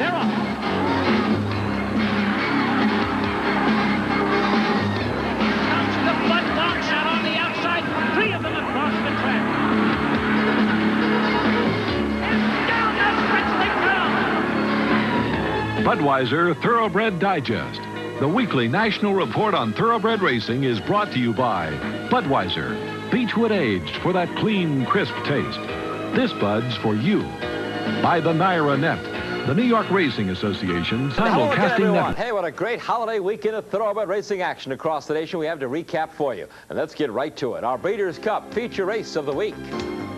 They're off. Comes the Bud Dogs out on the outside. 3 of them across the track. And down the stretch they go. Budweiser Thoroughbred Digest. The weekly national report on thoroughbred racing is brought to you by Budweiser, Beechwood aged for that clean, crisp taste. This Bud's for you. By the Naira Net, the New York Racing Association simulcasting network. Hey, what a great holiday weekend of thoroughbred racing action across the nation we have to recap for you. And let's get right to it. Our Breeders' Cup feature race of the week.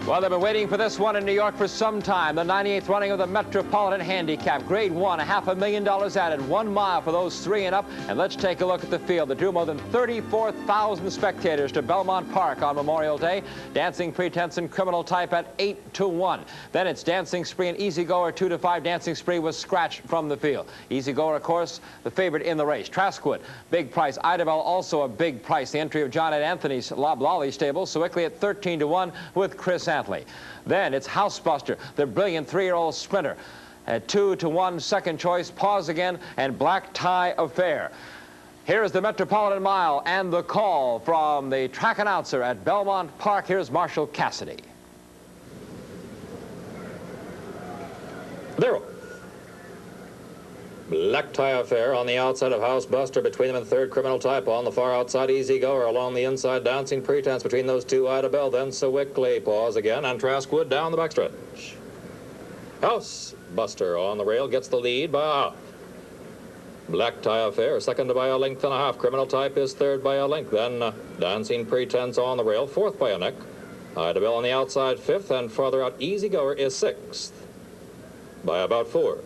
Well, they've been waiting for this one in New York for some time. The 98th running of the Metropolitan Handicap. Grade 1, $500,000 added. 1 mile for those 3 and up. And let's take a look at the field that drew more than 34,000 spectators to Belmont Park on Memorial Day. Dancing Pretense and Criminal Type at 8-1. Then it's Dancing Spree and Easy Goer 2-5. Dancing Spree was scratched from the field. Easy Goer, of course, the favorite in the race. Traskwood, big price. Idabel, also a big price. The entry of John Ed Anthony's Lob Lolly stable. Sewickley at 13-1 with Chris Antley. Then it's Housebuster, the brilliant 3-year-old sprinter. At 2-1, second choice, Pause Again, and Black Tie Affair. Here is the Metropolitan Mile and the call from the track announcer at Belmont Park. Here's Marshall Cassidy. Zero. Black Tie Affair on the outside of Housebuster, between them and third Criminal Type. On the far outside, Easy Goer. Along the inside, Dancing Pretense. Between those two, Idabel. Then Sewickley. Pause Again, and Traskwood down the backstretch. Housebuster on the rail gets the lead by a half. Black Tie Affair second by a length and a half. Criminal Type is third by a length. Then Dancing Pretense on the rail, fourth by a neck. Idabel on the outside, fifth, and farther out, Easy Goer is sixth by about 4.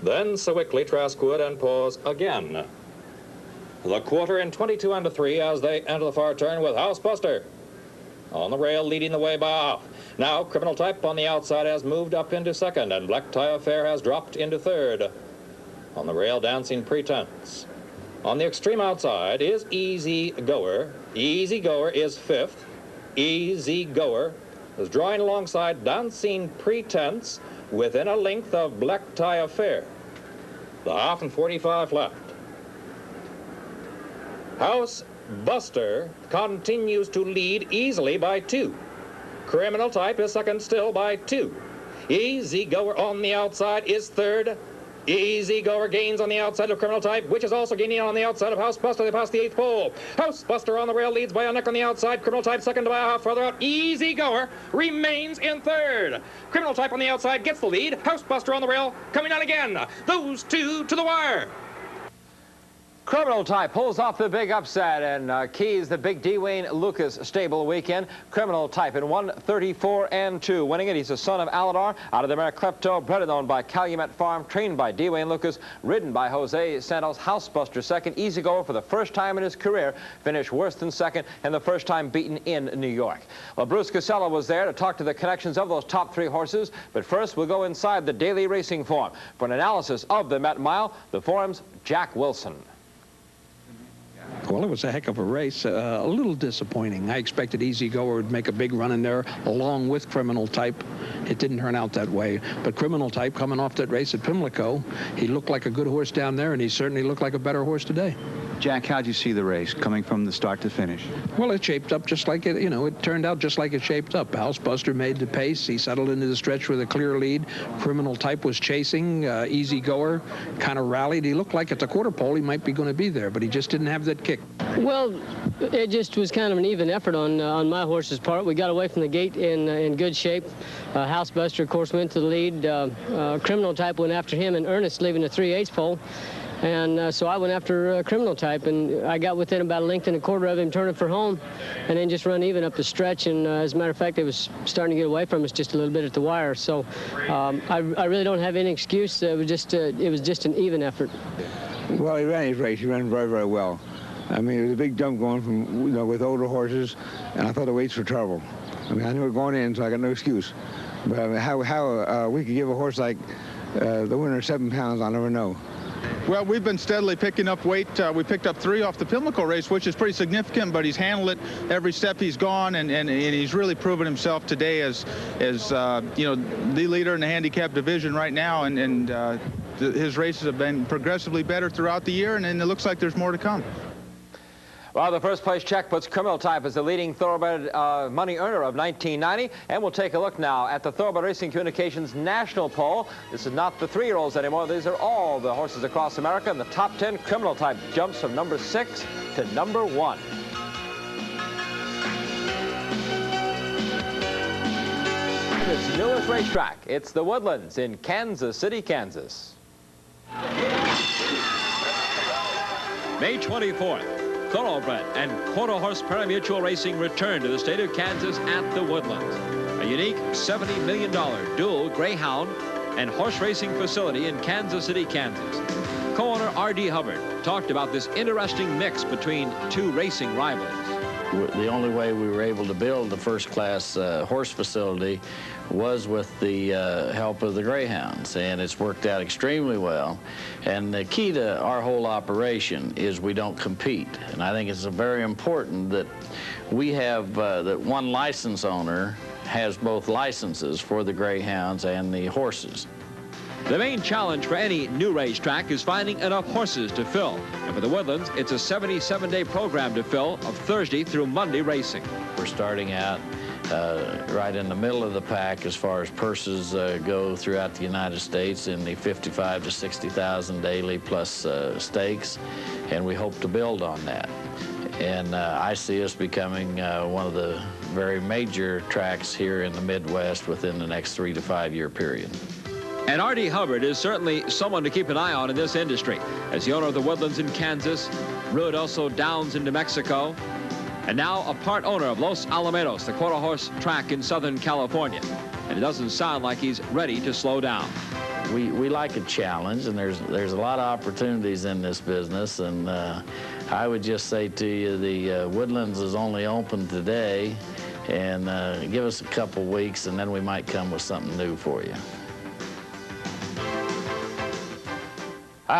Then Sewickley, Traskwood, and Pause Again. The quarter in 22-3 as they enter the far turn with Housebuster on the rail, leading the way by a half. Now Criminal Type on the outside has moved up into second, and Black Tie Affair has dropped into third. On the rail, Dancing Pretense. On the extreme outside is Easy Goer. Easy Goer is fifth. Easy Goer is drawing alongside Dancing Pretense within a length of Black Tie Affair. The half and 45 left. Housebuster continues to lead easily by 2. Criminal Type is second still by 2. Easy Goer on the outside is third. Easy Goer gains on the outside of Criminal Type, which is also gaining on the outside of Housebuster. They pass the 8th pole. Housebuster on the rail leads by a neck on the outside. Criminal Type second by a half. Further out, Easy Goer remains in third. Criminal Type on the outside gets the lead. Housebuster on the rail coming on again. Those two to the wire. Criminal Type pulls off the big upset and keys the big D. Wayne Lucas stable weekend. Criminal Type in 1:34-2. Winning it, he's the son of Aladar out of the mare Klepto, bred and owned by Calumet Farm, trained by D. Wayne Lucas, ridden by Jose Santos. Housebuster second. Easy Goer for the first time in his career finished worse than second, and the first time beaten in New York. Well, Bruce Casella was there to talk to the connections of those top 3 horses, but first we'll go inside the Daily Racing Form. For an analysis of the Met Mile, the Forum's Jack Wilson. Well, it was a heck of a race. A little disappointing. I expected Easy Goer would make a big run in there along with Criminal Type. It didn't turn out that way. But Criminal Type, coming off that race at Pimlico, he looked like a good horse down there, and he certainly looked like a better horse today. Jack, how'd you see the race coming from the start to finish? Well, it shaped up just like it, it turned out just like it shaped up. Housebuster made the pace. He settled into the stretch with a clear lead. Criminal Type was chasing. Easy Goer kind of rallied. He looked like at the quarter pole he might be going to be there, but he just didn't have that kick. Well, it just was kind of an even effort on my horse's part. We got away from the gate in good shape. Housebuster, of course, went to the lead. Criminal Type went after him in earnest, leaving the 3/8 pole. And so I went after Criminal Type, and I got within about a length and a quarter of him turning for home, and then just run even up the stretch. And as a matter of fact, it was starting to get away from us just a little bit at the wire. So I really don't have any excuse. It was just an even effort. Well, he ran his race. He ran very, very well. I mean, it was a big jump going from, with older horses, and I thought the weights were trouble. I mean, I knew it going in, so I got no excuse. But I mean, how we could give a horse like the winner 7 pounds, I'll never know. Well, we've been steadily picking up weight. We picked up 3 off the Pimlico race, which is pretty significant, but he's handled it every step he's gone, and he's really proven himself today as you know, the leader in the handicap division right now, and his races have been progressively better throughout the year, and it looks like there's more to come. Well, the first place check puts Criminal Type as the leading thoroughbred money earner of 1990. And we'll take a look now at the Thoroughbred Racing Communications national poll. This is not the 3-year-olds anymore. These are all the horses across America. In the top 10, Criminal Type jumps from number 6 to number 1. It's newest racetrack. It's the Woodlands in Kansas City, Kansas. May 24th. Thoroughbred and quarter-horse pari-mutuel racing return to the state of Kansas at the Woodlands. A unique $70 million dual greyhound and horse racing facility in Kansas City, Kansas. Co-owner R.D. Hubbard talked about this interesting mix between 2 racing rivals. The only way we were able to build the first-class horse facility was with the help of the greyhounds, and it's worked out extremely well. And the key to our whole operation is we don't compete, and I think it's very important that we have that one license owner has both licenses for the greyhounds and the horses. The main challenge for any new racetrack is finding enough horses to fill. And for the Woodlands, it's a 77-day program to fill of Thursday through Monday racing. We're starting out right in the middle of the pack as far as purses go throughout the United States in the 55 to 60,000 daily plus stakes, and we hope to build on that. And I see us becoming one of the very major tracks here in the Midwest within the next 3 to 5 year period. And R.D. Hubbard is certainly someone to keep an eye on in this industry. As the owner of the Woodlands in Kansas, Ruidoso Downs in New Mexico, and now a part owner of Los Alamitos, the quarter-horse track in Southern California. And it doesn't sound like he's ready to slow down. We like a challenge, and there's a lot of opportunities in this business, and I would just say to you, the Woodlands is only open today, and give us a couple weeks, and then we might come with something new for you.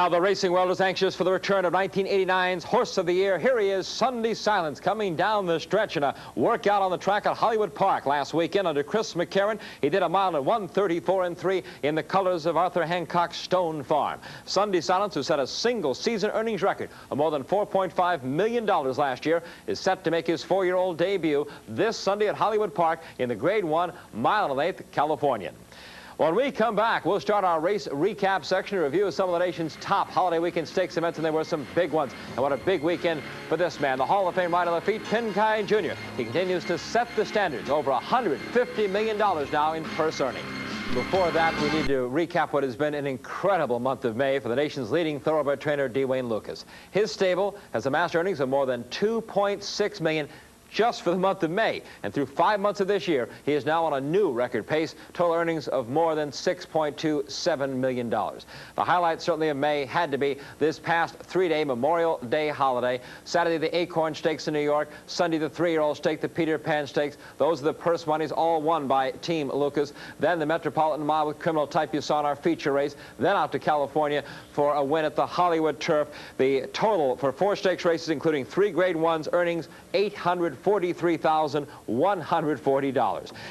The racing world is anxious for the return of 1989's Horse of the Year. Here he is, Sunday Silence, coming down the stretch in a workout on the track at Hollywood Park last weekend under Chris McCarron. He did a mile at 1:34.3 in the colors of Arthur Hancock's Stone Farm. Sunday Silence, who set a single season earnings record of more than $4.5 million last year, is set to make his 4-year-old debut this Sunday at Hollywood Park in the Grade 1 mile and 1/8 Californian. When we come back, we'll start our race recap section, a review of some of the nation's top holiday weekend stakes events, and there were some big ones. And what a big weekend for this man, the Hall of Fame rider of the feet, Pinkai Jr. He continues to set the standards, over $150 million now in purse earnings. Before that, we need to recap what has been an incredible month of May for the nation's leading thoroughbred trainer, Dwayne Lucas. His stable has amassed earnings of more than $2.6 million just for the month of May. And through 5 months of this year, he is now on a new record pace, total earnings of more than $6.27 million. The highlight certainly of May had to be this past 3-day Memorial Day holiday. Saturday, the Acorn Stakes in New York. Sunday, the 3-year-old stake, the Peter Pan Stakes. Those are the purse monies, all won by Team Lucas. Then the Metropolitan Mile with Criminal Type you saw in our feature race. Then out to California for a win at the Hollywood Turf. The total for 4 stakes races, including 3 Grade 1s, earnings $843,140.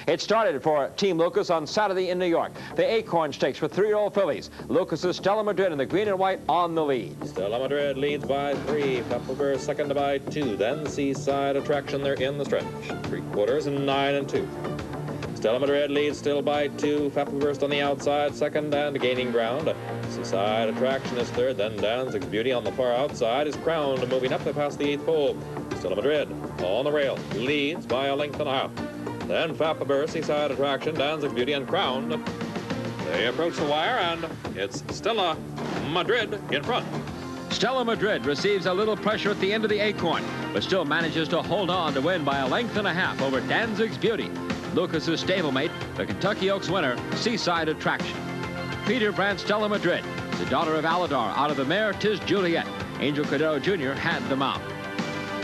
It started for Team Lucas on Saturday in New York. The Acorn Stakes for 3-year-old fillies. Lucas's Stella Madrid in the green and white on the lead. Stella Madrid leads by 3. Pepperberg second by 2. Then Seaside Attraction there in the stretch. 3/4 and 9 and 2. Stella Madrid leads still by 2. Pepperburst on the outside, second and gaining ground. Seaside Attraction is third. Then Danzig's Beauty on the far outside is crowned, moving up past the 8th pole. Stella Madrid on the rail leads by a length and a half. Then Pepperburst, Seaside Attraction, Danzig's Beauty, and crowned. They approach the wire, and it's Stella Madrid in front. Stella Madrid receives a little pressure at the end of the Acorn, but still manages to hold on to win by a length and a half over Danzig's Beauty. Lucas's stablemate, the Kentucky Oaks winner, Seaside Attraction. Peter Brandt's Stella Madrid, the daughter of Aladar, out of the mare, 'Tis Juliet. Angel Cordero Jr. had the mount.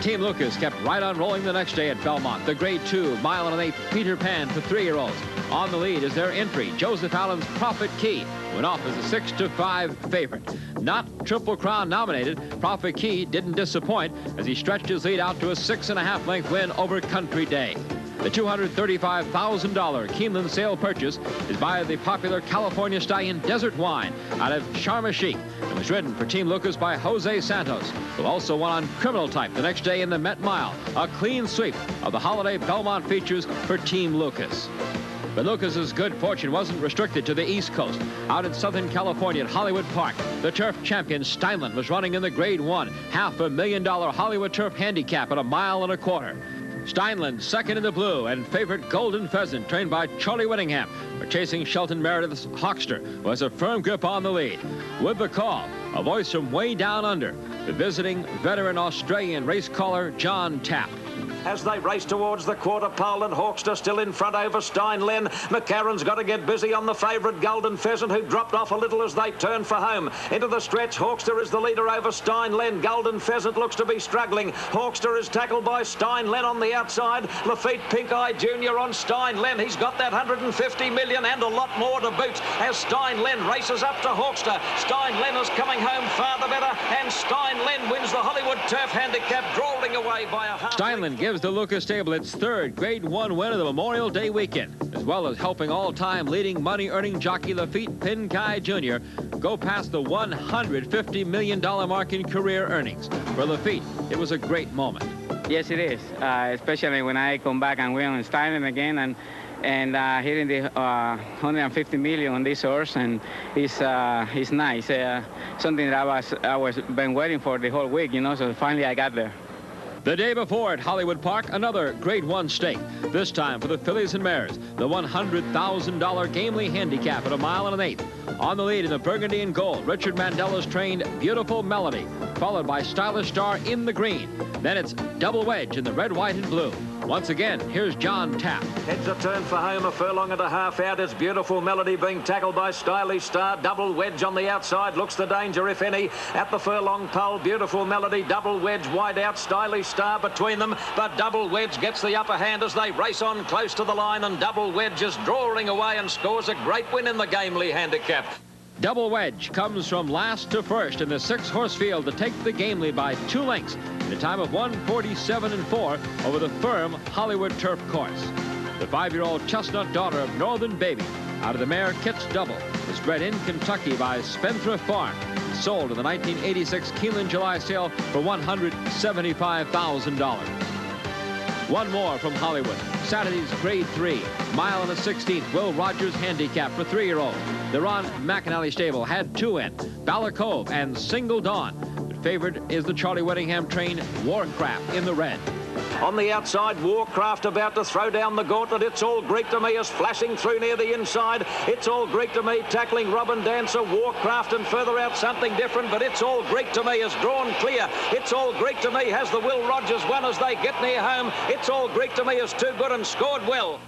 Team Lucas kept right on rolling the next day at Belmont. The Grade 2 mile and 1/8 Peter Pan for 3-year-olds. On the lead is their entry, Joseph Allen's Prophet Key. Went off as a 6-5 favorite. Not Triple Crown nominated, Prophet Key didn't disappoint as he stretched his lead out to a 6.5 length win over Country Day. The $235,000 Keeneland sale purchase is by the popular California stallion Desert Wine out of Sharm el-Sheikh and was ridden for Team Lucas by Jose Santos, who also won on Criminal Type the next day in the Met Mile. A clean sweep of the holiday Belmont features for Team Lucas. But Lucas's good fortune wasn't restricted to the East Coast. Out in Southern California at Hollywood Park, the turf champion Steinland was running in the Grade 1 $500,000 Hollywood Turf Handicap at 1.25 miles. Steinland second in the blue and favorite Golden Pheasant, trained by Charlie Whittingham, were chasing Shelton Meredith's Hawkster, who has a firm grip on the lead. With the call, a voice from way down under, the visiting veteran Australian race caller John Tapp. As they race towards the quarter pole, and Hawkster still in front over Steinlen. McCarron's got to get busy on the favourite Golden Pheasant, who dropped off a little as they turn for home. Into the stretch, Hawkster is the leader over Steinlen. Golden Pheasant looks to be struggling. Hawkster is tackled by Steinlen on the outside. Lafitte Pink Eye Jr. on Steinlen. He's got that 150 million and a lot more to boot as Steinlen races up to Hawkster. Steinlen is coming home far the better, and Steinlen wins the Hollywood Turf Handicap, drawing away by a half. Steinlen gives the Lucas stable its third Grade 1 win of the Memorial Day weekend, as well as helping all-time leading money-earning jockey Lafitte Pink Eye Jr. go past the $150 million mark in career earnings. For Lafitte, it was a great moment. Yes, it is, especially when I come back and win on Steinlen again, and hitting the 150 million on this horse, and it's nice. Something that I was been waiting for the whole week, you know. So finally I got there. The day before at Hollywood Park, another Grade 1 stake. This time for the fillies and mares, the $100,000 Gamely Handicap at 1.1 miles. On the lead in the burgundy and gold, Richard Mandela's trained Beautiful Melody, followed by Stylish Star in the green. Then it's Double Wedge in the red, white, and blue. Once again, here's John Tapp. Heads a turn for home, 1.5 furlongs out. It's Beautiful Melody being tackled by Stylish Star. Double Wedge on the outside looks the danger, if any. At the furlong pole, Beautiful Melody, Double Wedge wide out, Stylish Star between them. But Double Wedge gets the upper hand as they race on close to the line, and Double Wedge is drawing away and scores a great win in the Gamely Handicap. Double Wedge comes from last to first in the 6-horse field to take the game lead by 2 lengths in a time of 1:47.4 over the firm Hollywood Turf course. The 5-year-old chestnut daughter of Northern Baby out of the mare Kit's Double was bred in Kentucky by Spendthrift Farm, sold in the 1986 Keeneland July sale for $175,000. One more from Hollywood. Saturday's Grade 3, 1.16 miles Will Rogers Handicap for 3-year-olds. The Ron McAnally stable had 2 in, Bala Cove and Single Dawn. But favored is the Charlie Whittingham trained Warcraft in the red. On the outside, Warcraft about to throw down the gauntlet. It's All Greek to Me is flashing through near the inside. It's All Greek to Me tackling Robin Dancer, Warcraft, and further out something different, but It's All Greek to Me is drawn clear. It's All Greek to Me has the Will Rogers one as they get near home. It's All Greek to Me is too good and scored well.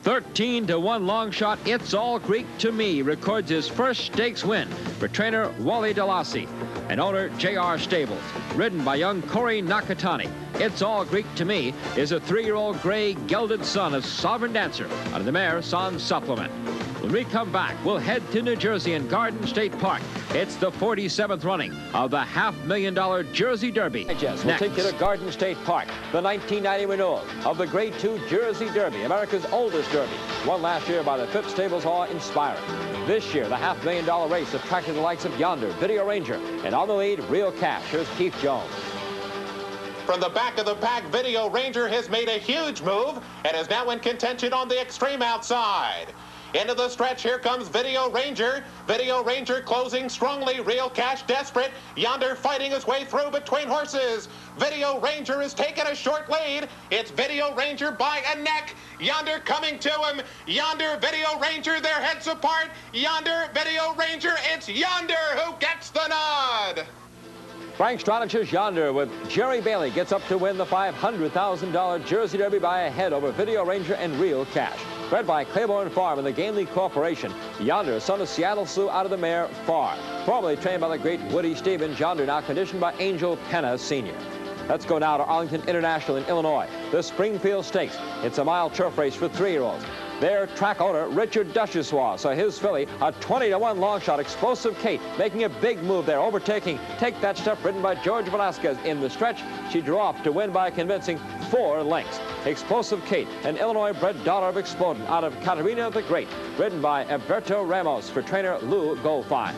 13-1 long shot, It's All Greek to Me records his first stakes win for trainer Wally Delassie and owner J.R. Stables, ridden by young Corey Nakatani. It's All Greek to Me is a 3-year-old gray gelded son of Sovereign Dancer out of the mare Son Supplement. When we come back, we'll head to New Jersey and Garden State Park. It's the 47th running of the $500,000 Jersey Derby. Yes, we'll take you to Garden State Park, the 1990 renewal of the Grade 2 Jersey Derby, America's oldest derby, won last year by the Phipps Stables Hall Inspiring. This year, the $500,000 race attracted the likes of Yonder, Video Ranger, and on the lead, Real Cash. Here's Keith Jones. From the back of the pack, Video Ranger has made a huge move and is now in contention on the extreme outside. Into the stretch, here comes Video Ranger. Video Ranger closing strongly, Real Cash desperate. Yonder fighting his way through between horses. Video Ranger is taking a short lead. It's Video Ranger by a neck. Yonder coming to him. Yonder, Video Ranger, their heads apart. Yonder, Video Ranger, it's Yonder who gets the nod. Frank Stronach's Yonder with Jerry Bailey gets up to win the $500,000 Jersey Derby by a head over Video Ranger and Real Cash. Bred by Claiborne Farm and the Gamely Corporation, Yonder, son of Seattle Sioux out of the mare Far. Formerly trained by the great Woody Stevens, Yonder now conditioned by Angel Penna Sr. Let's go now to Arlington International in Illinois. The Springfield Stakes. It's a mile turf race for 3-year-olds. Their track owner, Richard Duchessois, saw his filly, a 20-to-1 long shot, Explosive Kate, making a big move there, overtaking Take That Step, ridden by George Velasquez in the stretch. She drew off to win by a convincing 4 lengths. Explosive Kate, an Illinois-bred daughter of Explodin out of Caterina the Great, ridden by Alberto Ramos for trainer Lou Goldfine.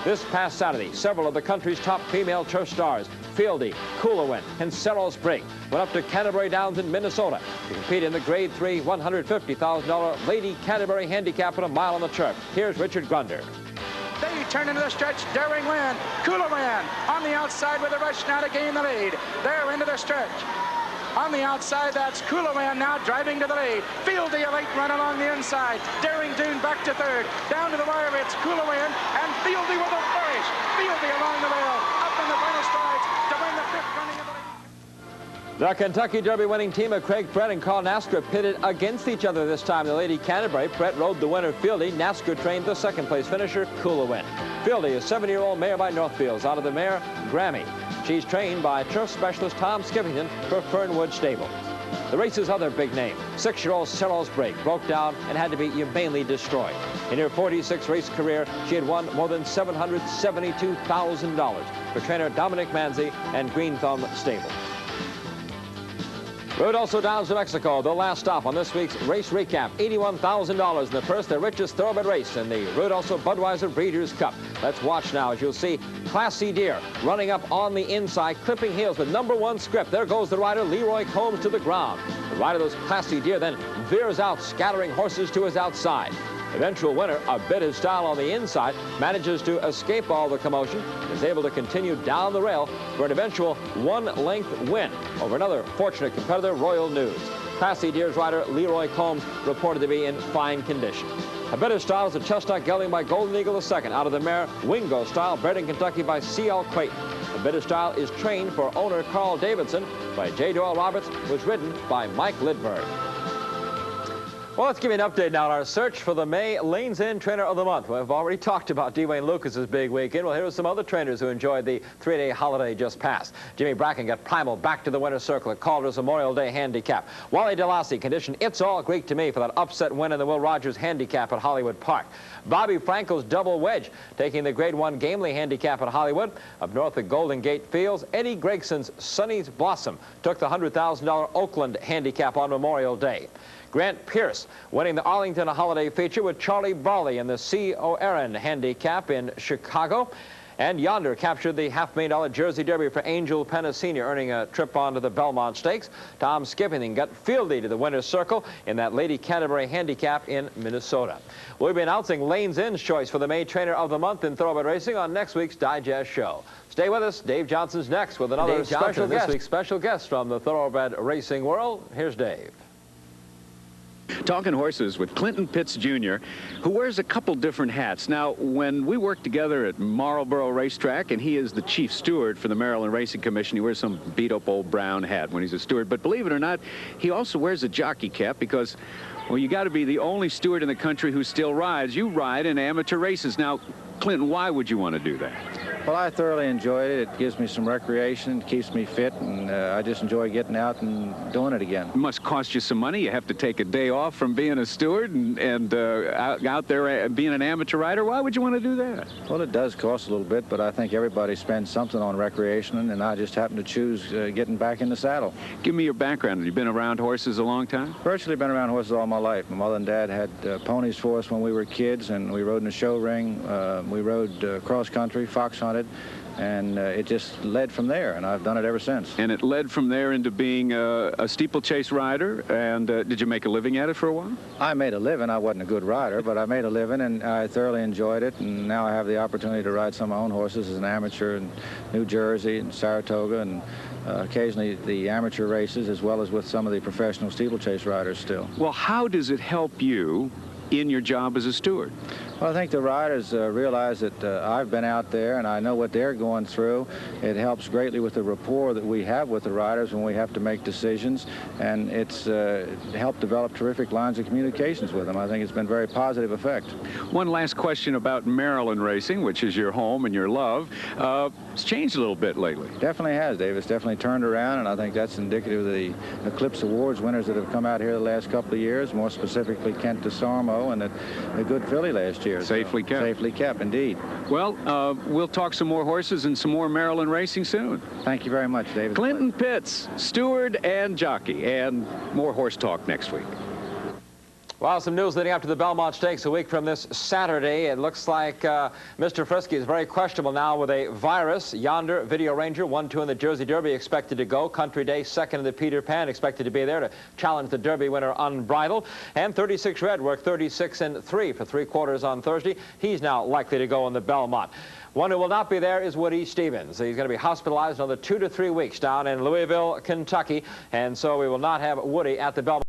This past Saturday, several of the country's top female turf stars, Fieldy, Coolawin, and Cerro Sprig, went up to Canterbury Downs in Minnesota to compete in the Grade 3 $150,000 Lady Canterbury Handicap at a mile on the turf. Here's Richard Grunder. They turn into the stretch. Daring Win, Coolawin on the outside with a rush now to gain the lead. They're into the stretch. On the outside, that's Coolawin now driving to the lead. Fieldy a late run along the inside. Daring Dune back to third. Down to the wire, it's Coolawin and Fieldy with a flourish. Fieldy along the rail, up in the final strides to win the 5th running of the league. The Kentucky Derby winning team of Craig Brett and Carl Nasker pitted against each other this time. The Lady Canterbury, Brett rode the winner Fieldy. Nasker trained the second-place finisher Coolawin. Fieldy, a 7-year-old mare by Northfields, out of the mare Grammy. She's trained by turf specialist Tom Skippington for Fernwood Stable. The race's other big name, 6-year-old Cerro Sprig, broke down and had to be humanely destroyed. In her 46-race career, she had won more than $772,000 for trainer Dominic Manzi and Green Thumb Stable. Ruidoso Downs, New Mexico, the last stop on this week's race recap. $81,000 in the purse, the richest thoroughbred race in the Ruidoso Budweiser Breeders' Cup. Let's watch now as you'll see Class C Deer running up on the inside, clipping heels with #1 Script. There goes the rider, Leroy Combs, to the ground. The rider of those Class C Deer then veers out, scattering horses to his outside. Eventual winner, A Bit of Style on the inside, manages to escape all the commotion and is able to continue down the rail for an eventual 1-length win over another fortunate competitor, Royal News. Class C Deer's rider, Leroy Combs, reported to be in fine condition. A Bit of Style is a chestnut gelding by Golden Eagle II, out of the mare Wingo Style, bred in Kentucky by C.L. Creighton. A Bit of Style is trained for owner Carl Davidson by J. Doyle Roberts, was ridden by Mike Lidberg. Well, let's give you an update now on our search for the May Lanes End Trainer of the Month. We've already talked about Dwayne Lucas's big weekend. Well, here are some other trainers who enjoyed the 3-day holiday just passed. Jimmy Bracken got primal back to the winner's circle at Calder's Memorial Day Handicap. Wally DeLassy conditioned It's All Greek to Me for that upset win in the Will Rogers Handicap at Hollywood Park. Bobby Franco's double wedge, taking the Grade 1 Gamely Handicap at Hollywood. Up north at Golden Gate Fields, Eddie Gregson's Sonny's Blossom took the $100,000 Oakland Handicap on Memorial Day. Grant Pierce winning the Arlington Holiday Feature with Charlie Barley in the C.O. Aaron Handicap in Chicago. And Yonder captured the $500,000 Jersey Derby for Angel Penna Sr., earning a trip onto the Belmont Stakes. Tom Skippington got Fieldy to the winner's circle in that Lady Canterbury Handicap in Minnesota. We'll be announcing Lane's End's choice for the May Trainer of the Month in Thoroughbred Racing on next week's Digest Show. Stay with us. Dave Johnson's next with another special guest. This week's special guest from the Thoroughbred Racing world. Here's Dave. Talking horses with Clinton Pitts Jr., who wears a couple different hats. Now, when we worked together at Marlboro Racetrack, and he is the chief steward for the Maryland Racing Commission, he wears some beat-up old brown hat when he's a steward. But believe it or not, he also wears a jockey cap because, well, you got to be the only steward in the country who still rides. You ride in amateur races. Now, Clinton, why would you want to do that? Well, I thoroughly enjoyed it. It gives me some recreation, keeps me fit, and I just enjoy getting out and doing it again. It must cost you some money. You have to take a day off from being a steward and out there being an amateur rider. Why would you want to do that? Well, it does cost a little bit, but I think everybody spends something on recreation, and I just happen to choose getting back in the saddle. Give me your background. Have you been around horses a long time? Virtually been around horses all my life. My mother and dad had ponies for us when we were kids, and we rode in the show ring. We rode cross-country, fox hunted, and it just led from there, and I've done it ever since. And it led from there into being a steeplechase rider, and did you make a living at it for a while? I made a living. I wasn't a good rider, but I made a living, and I thoroughly enjoyed it, and now I have the opportunity to ride some of my own horses as an amateur in New Jersey and Saratoga, and occasionally the amateur races, as well as with some of the professional steeplechase riders still. Well, how does it help you in your job as a steward? Well, I think the riders realize that I've been out there and I know what they're going through. It helps greatly with the rapport that we have with the riders when we have to make decisions, and it's helped develop terrific lines of communications with them. I think it's been a very positive effect. One last question about Maryland racing, which is your home and your love. It's changed a little bit lately. Definitely has, Dave. It's definitely turned around, and I think that's indicative of the Eclipse Awards winners that have come out here the last couple of years, more specifically Kent DeSarmo and the good filly last year. Safely kept. Safely kept, indeed. Well, we'll talk some more horses and some more Maryland racing soon. Thank you very much, David. Clinton Pitts, steward and jockey, and more horse talk next week. Well, some news leading up to the Belmont Stakes a week from this Saturday. It looks like Mr. Frisky is very questionable now with a virus. Yonder, Video Ranger, 1-2 in the Jersey Derby, expected to go. Country Day, 2nd in the Peter Pan, expected to be there to challenge the Derby winner Unbridled. And 36 Red worked 36-3 for 3/4 on Thursday. He's now likely to go in the Belmont. One who will not be there is Woody Stevens. He's going to be hospitalized another 2 to 3 weeks down in Louisville, Kentucky. And so we will not have Woody at the Belmont.